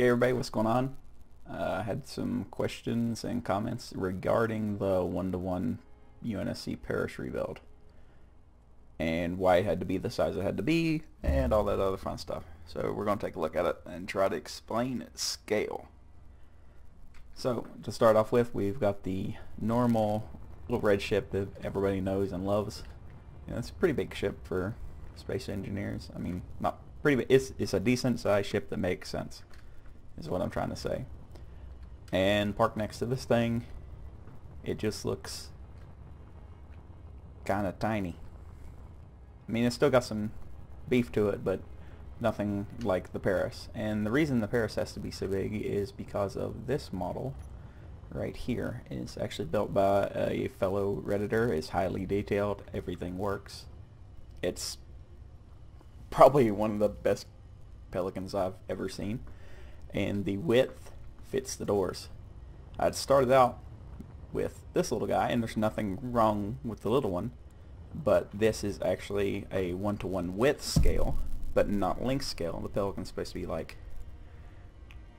Okay, everybody, what's going on? I had some questions and comments regarding the one-to-one UNSC Paris rebuild and why it had to be the size it had to be and all that other fun stuff. So we're going to take a look at it and try to explain its scale. So to start off with, we've got the normal little red ship that everybody knows and loves. You know, it's a pretty big ship for space engineers. I mean, not pretty big. It's a decent sized ship that makes sense, is what I'm trying to say. And parked next to this thing, it just looks kind of tiny. I mean, it's still got some beef to it, but nothing like the Paris. And the reason the Paris has to be so big is because of this model right here. It's actually built by a fellow Redditor. It's highly detailed. Everything works. It's probably one of the best Pelicans I've ever seen. And the width fits the doors. I'd started out with this little guy, and there's nothing wrong with the little one, but this is actually a 1-to-1 width scale, but not length scale. The Pelican's supposed to be like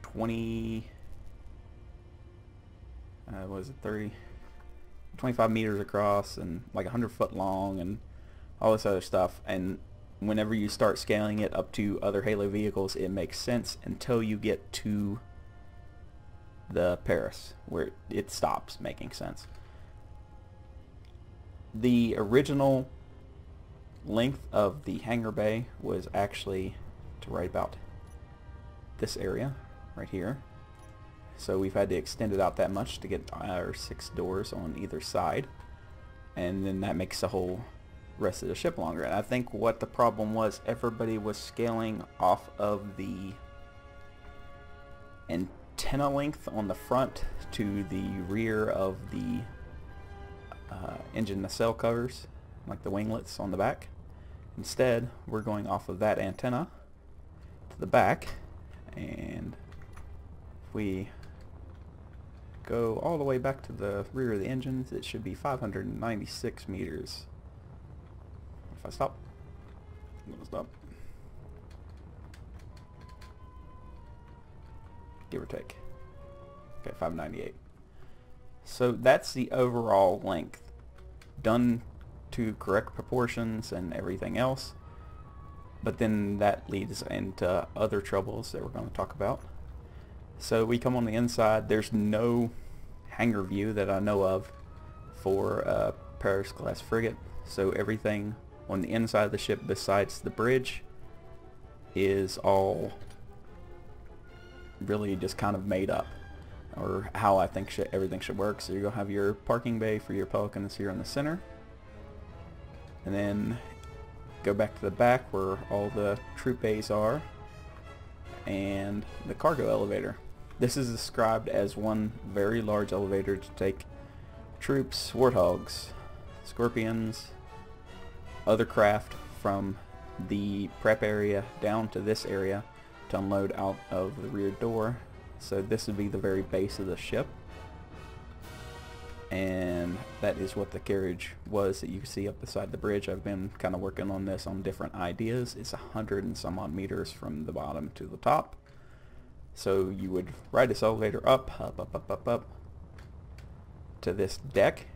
20, what is it, 30, 25 meters across and like 100 foot long and all this other stuff. And whenever you start scaling it up to other Halo vehicles, it makes sense until you get to the Paris, where it stops making sense. The original length of the hangar bay was actually to right about this area right here. So we've had to extend it out that much to get our 6 doors on either side, and then that makes the whole rest of the ship longer. And I think what the problem was, everybody was scaling off of the antenna length on the front to the rear of the engine nacelle covers, like the winglets on the back. Instead, we're going off of that antenna to the back, and if we go all the way back to the rear of the engines, it should be 596 meters. If I stop, I'm gonna stop. Give or take. Okay, 598. So that's the overall length, done to correct proportions and everything else. But then that leads into other troubles that we're going to talk about. So we come on the inside. There's no hangar view that I know of for a Paris class frigate. So everything on the inside of the ship besides the bridge is all really just kind of made up, or how I think everything should work. So you'll have your parking bay for your Pelicans here in the center, and then go back to the back where all the troop bays are, and the cargo elevator. This is described as one very large elevator to take troops, warthogs, scorpions, other craft from the prep area down to this area to unload out of the rear door. So this would be the very base of the ship, and that is what the carriage was that you see up beside the bridge. I've been kind of working on this on different ideas. It's 100 and some odd meters from the bottom to the top. So you would ride this elevator up to this deck,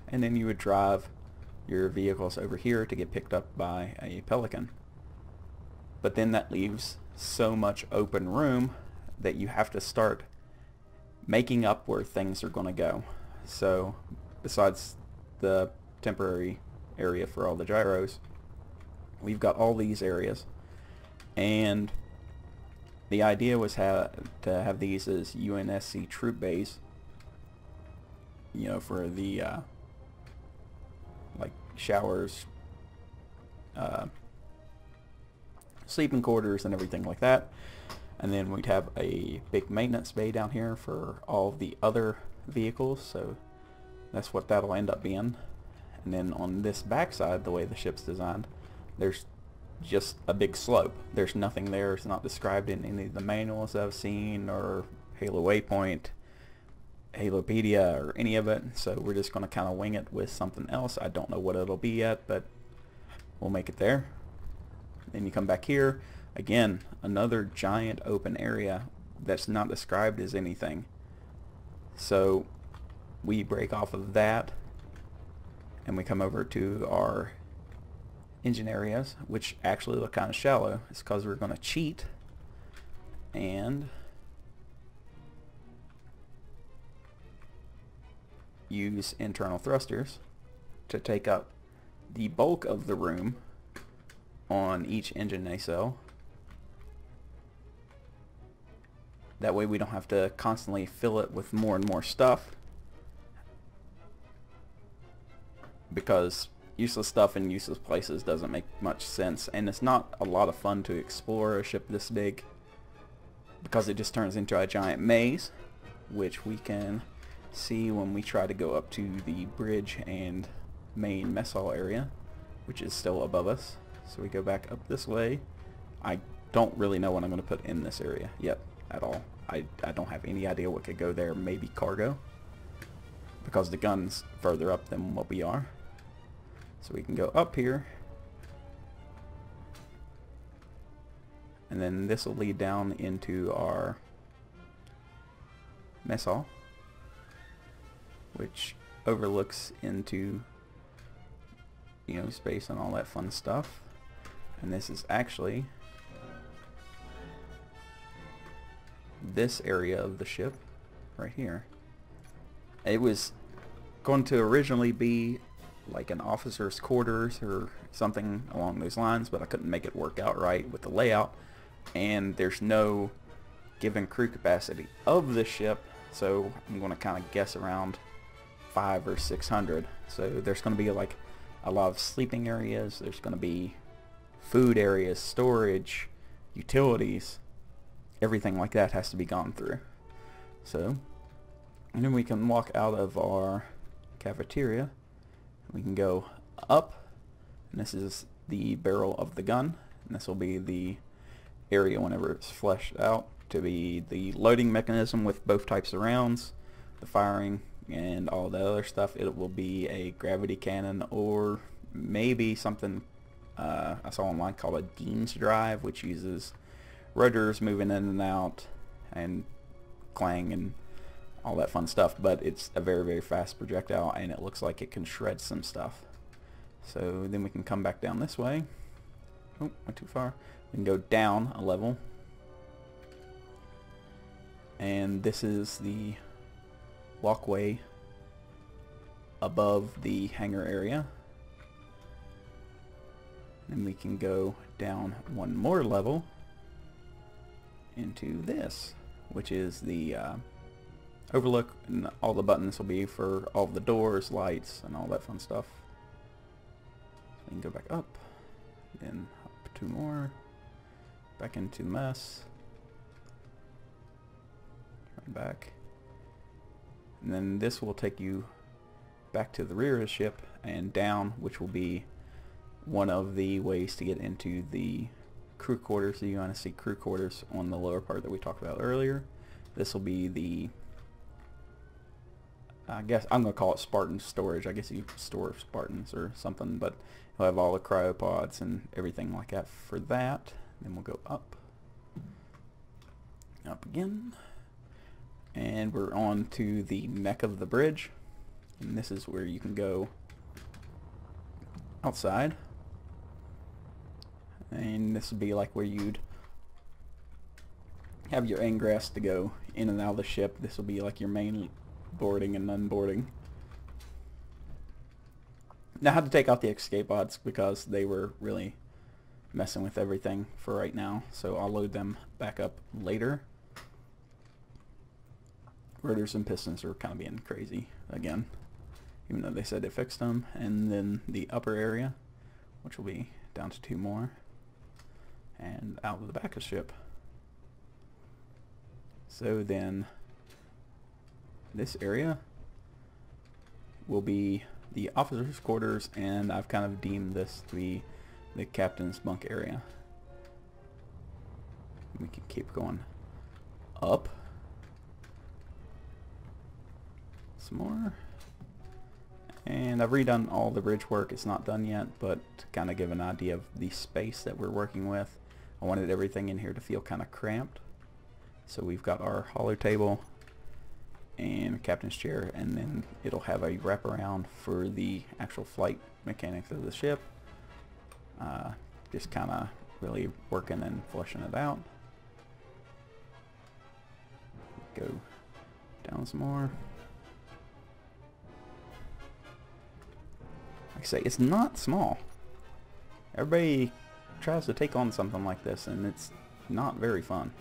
and then you would drive your vehicles over here to get picked up by a Pelican. But then that leaves so much open room that you have to start making up where things are going to go. So besides the temporary area for all the gyros, we've got all these areas, and the idea was to have these as UNSC troop bays, you know, for the like showers, sleeping quarters and everything like that. And then we'd have a big maintenance bay down here for all the other vehicles, so that's what that'll end up being. And then on this backside, the way the ship's designed, there's just a big slope. There's nothing there. It's not described in any of the manuals I've seen, or Halo Waypoint, Halopedia, or any of it. So we're just going to kind of wing it with something else. I don't know what it'll be yet, but we'll make it there. Then you come back here, again, another giant open area that's not described as anything. So we break off of that and we come over to our engine areas, which actually look kind of shallow. It's because we're going to cheat and use internal thrusters to take up the bulk of the room on each engine nacelle. That way we don't have to constantly fill it with more and more stuff, because useless stuff in useless places doesn't make much sense, and it's not a lot of fun to explore a ship this big because it just turns into a giant maze, which we can see when we try to go up to the bridge and main mess hall area, which is still above us. So we go back up this way. I don't really know what I'm going to put in this area yet at all. I don't have any idea what could go there. Maybe cargo, because the gun's further up than what we are. So we can go up here, and then this will lead down into our mess hall, which overlooks into, you know, space and all that fun stuff. And this is actually this area of the ship right here. It was going to originally be like an officer's quarters or something along those lines, but I couldn't make it work out right with the layout, and there's no given crew capacity of the ship, so I'm going to kind of guess around 500 or 600. So there's going to be like a lot of sleeping areas, there's going to be food areas, storage, utilities, everything like that has to be gone through. So, and then we can walk out of our cafeteria. We can go up, and this is the barrel of the gun, and this will be the area whenever it's fleshed out to be the loading mechanism with both types of rounds, the firing, and all the other stuff. It will be a gravity cannon, or maybe something I saw online called a Dean's drive, which uses rotors moving in and out and clang and all that fun stuff, but it's a very, very fast projectile, and it looks like it can shred some stuff. So then we can come back down this way. Oh, went too far. We can go down a level, and this is the walkway above the hangar area. And we can go down one more level into this, which is the overlook, and all the buttons will be for all the doors, lights, and all that fun stuff. So we can go back up, then up 2 more, back into the mess, turn back, and then this will take you back to the rear of the ship and down, which will be one of the ways to get into the crew quarters, the UNSC crew quarters on the lower part that we talked about earlier. This will be the, I guess I'm going to call it Spartan storage. I guess you store Spartans or something, but you'll have all the cryopods and everything like that for that. Then we'll go up, up again, and we're on to the neck of the bridge, and this is where you can go outside. And this would be like where you'd have your ingress to go in and out of the ship. This will be like your main boarding and unboarding. Now I had to take out the escape pods because they were really messing with everything for right now, so I'll load them back up later. Rotors and pistons are kind of being crazy again, even though they said they fixed them. And then the upper area, which will be down to 2 more, and out of the back of the ship. So then this area will be the officers' quarters, and I've kind of deemed this to be the captain's bunk area. We can keep going up some more, and I've redone all the bridge work. It's not done yet, but to kind of give an idea of the space that we're working with, I wanted everything in here to feel kind of cramped, So we've got our hollow table and captain's chair, and then it'll have a wraparound for the actual flight mechanics of the ship. Just kind of really working and fleshing it out. Go down some more. Like I say, it's not small. Everybody tries to take on something like this, and it's not very fun.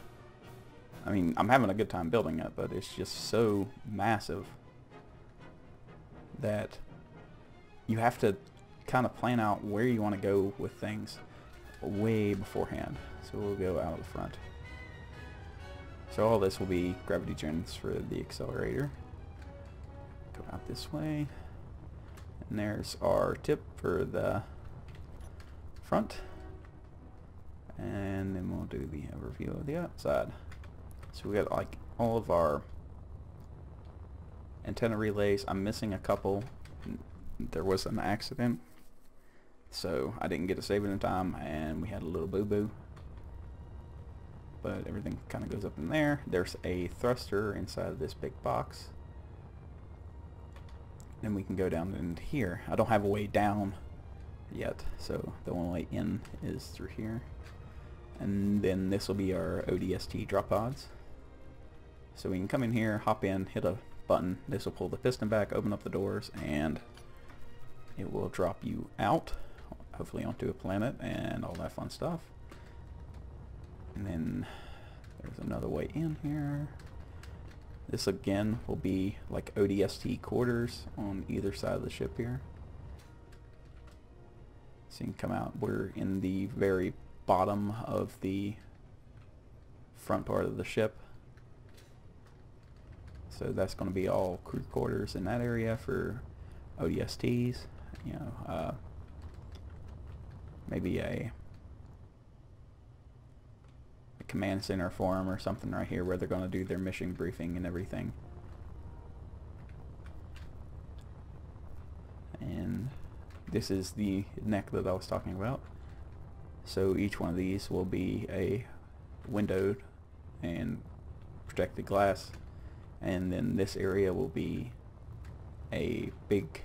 I mean, I'm having a good time building it, but it's just so massive that you have to kind of plan out where you want to go with things way beforehand. So we'll go out of the front. So all this will be gravity gens for the accelerator. Go out this way. And there's our tip for the front. And then we'll do the overview of the outside. So we got like all of our antenna relays. I'm missing a couple. There was an accident, so I didn't get to save it in time, and we had a little boo-boo. But everything kind of goes up in there. There's a thruster inside of this big box. Then we can go down into here. I don't have a way down yet, so the only way in is through here. And then this will be our ODST drop pods. So we can come in here, hop in, hit a button. This will pull the piston back, open up the doors, and it will drop you out, hopefully onto a planet and all that fun stuff. And then there's another way in here. This again will be like ODST quarters on either side of the ship here. So you can come out. We're in the very bottom of the front part of the ship. So that's going to be all crew quarters in that area for ODSTs. You know, maybe a command center for them or something right here where they're going to do their mission briefing and everything. And this is the neck that I was talking about. So each one of these will be a windowed and protected glass, and then this area will be a big,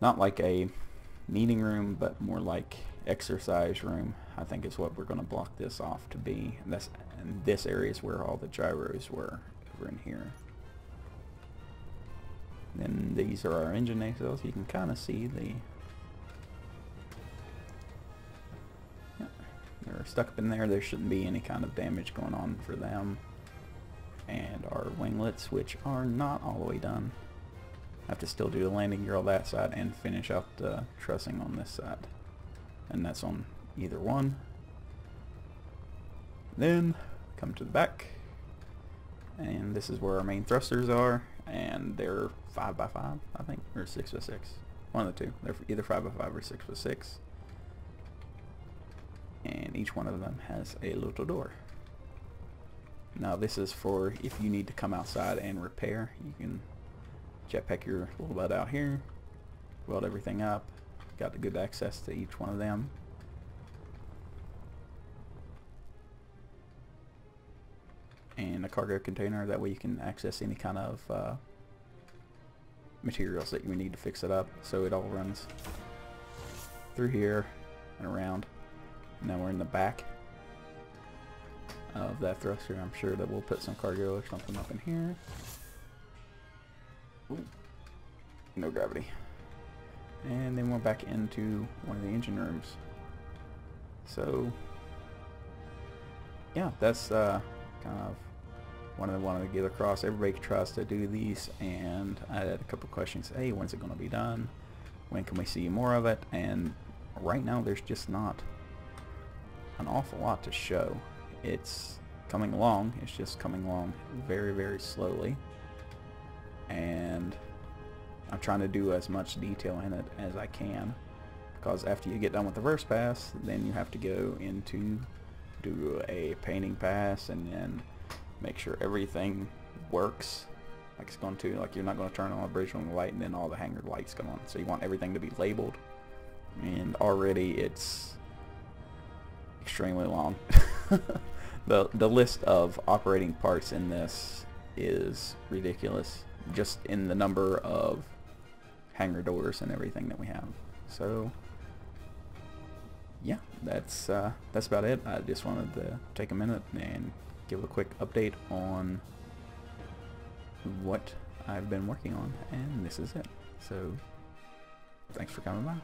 not like a meeting room, but more like exercise room, I think is what we're going to block this off to be. And this area is where all the gyros were, over in here. Then these are our engine nacelles. You can kind of see they're stuck up in there. There shouldn't be any kind of damage going on for them. And our winglets, which are not all the way done. I have to still do the landing gear on that side and finish out the trussing on this side. And that's on either one. Then come to the back. And this is where our main thrusters are. And they're 5x5, I think, or 6x6. One of the two. They're either 5x5 or 6x6. And each one of them has a little door. Now this is for if you need to come outside and repair. You can jetpack your little butt out here, weld everything up. Got the good access to each one of them. And a cargo container, that way you can access any kind of materials that you need to fix it up. So it all runs through here and around. Now we're in the back of that thruster. I'm sure that we'll put some cargo or something up in here. Ooh, no gravity. And then we're back into one of the engine rooms. So yeah, that's kind of what I wanted to get across. Everybody tries to do these, and I had a couple questions. Hey, when's it going to be done? When can we see more of it? And right now there's just not an awful lot to show. It's coming along. It's just coming along very, very slowly. And I'm trying to do as much detail in it as I can, because after you get done with the first pass, then you have to go into do a painting pass and then make sure everything works like it's going to. Like, you're not going to turn on a bridge on the light and then all the hangar lights come on. So you want everything to be labeled, and already it's extremely long. the list of operating parts in this is ridiculous, just in the number of hangar doors and everything that we have. So yeah, that's about it. I just wanted to take a minute and give a quick update on what I've been working on, and this is it. So thanks for coming by.